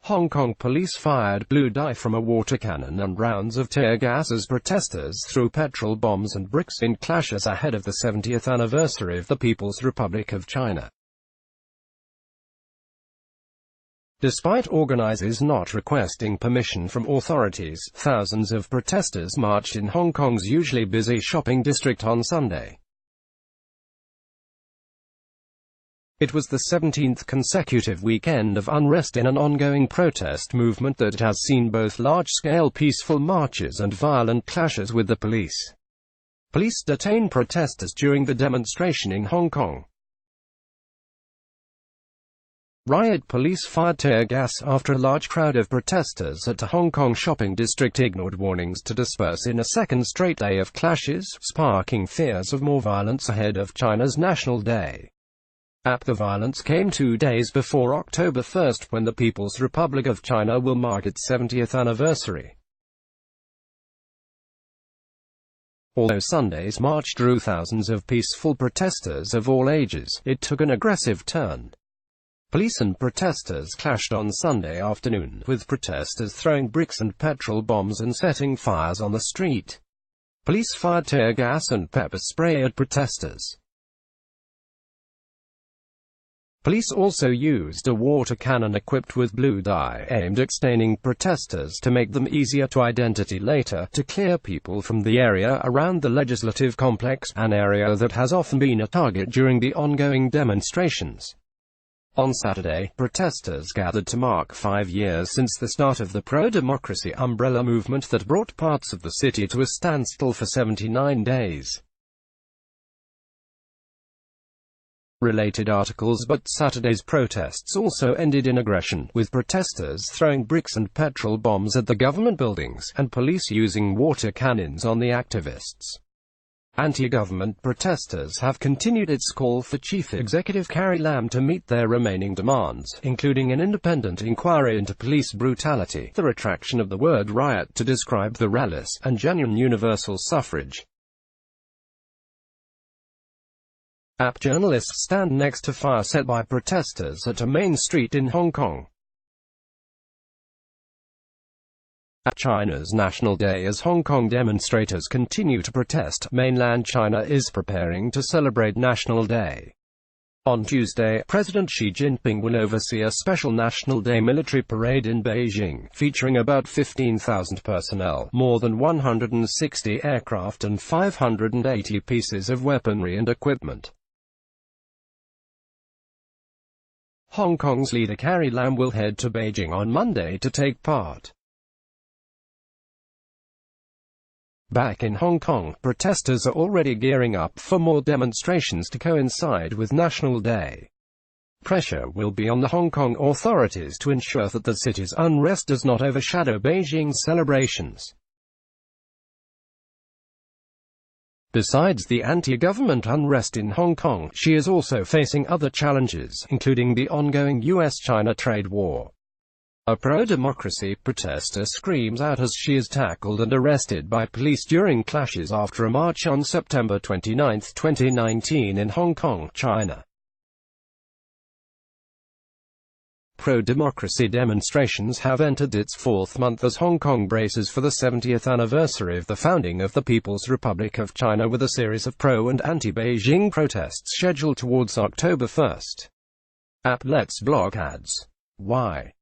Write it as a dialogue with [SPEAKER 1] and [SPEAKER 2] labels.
[SPEAKER 1] Hong Kong police fired blue dye from a water cannon and rounds of tear gas as protesters threw petrol bombs and bricks in clashes ahead of the 70th anniversary of the People's Republic of China. Despite organizers not requesting permission from authorities, thousands of protesters marched in Hong Kong's usually busy shopping district on Sunday. It was the 17th consecutive weekend of unrest in an ongoing protest movement that has seen both large-scale peaceful marches and violent clashes with the police. Police detained protesters during the demonstration in Hong Kong. Riot police fired tear gas after a large crowd of protesters at a Hong Kong shopping district ignored warnings to disperse in a second straight day of clashes, sparking fears of more violence ahead of China's National Day. The violence came 2 days before October 1, when the People's Republic of China will mark its 70th anniversary. Although Sunday's march drew thousands of peaceful protesters of all ages, it took an aggressive turn. Police and protesters clashed on Sunday afternoon, with protesters throwing bricks and petrol bombs and setting fires on the street. Police fired tear gas and pepper spray at protesters. Police also used a water cannon equipped with blue dye, aimed at staining protesters to make them easier to identify later, to clear people from the area around the legislative complex, an area that has often been a target during the ongoing demonstrations. On Saturday, protesters gathered to mark 5 years since the start of the pro-democracy umbrella movement that brought parts of the city to a standstill for 79 days. Related articles. But Saturday's protests also ended in aggression, with protesters throwing bricks and petrol bombs at the government buildings, and police using water cannons on the activists. Anti-government protesters have continued its call for Chief Executive Carrie Lam to meet their remaining demands, including an independent inquiry into police brutality, the retraction of the word riot to describe the rallies, and genuine universal suffrage. Journalists stand next to fire set by protesters at a main street in Hong Kong. China's National Day. As Hong Kong demonstrators continue to protest, mainland China is preparing to celebrate National Day. On Tuesday, President Xi Jinping will oversee a special National Day military parade in Beijing, featuring about 15,000 personnel, more than 160 aircraft and 580 pieces of weaponry and equipment. Hong Kong's leader Carrie Lam will head to Beijing on Monday to take part. Back in Hong Kong, protesters are already gearing up for more demonstrations to coincide with National Day. Pressure will be on the Hong Kong authorities to ensure that the city's unrest does not overshadow Beijing's celebrations. Besides the anti-government unrest in Hong Kong, she is also facing other challenges, including the ongoing US-China trade war. A pro-democracy protester screams out as she is tackled and arrested by police during clashes after a march on September 29, 2019 in Hong Kong, China. Pro-democracy demonstrations have entered its 4th month as Hong Kong braces for the 70th anniversary of the founding of the People's Republic of China, with a series of pro- and anti-Beijing protests scheduled towards October 1. Let's block ads. Why?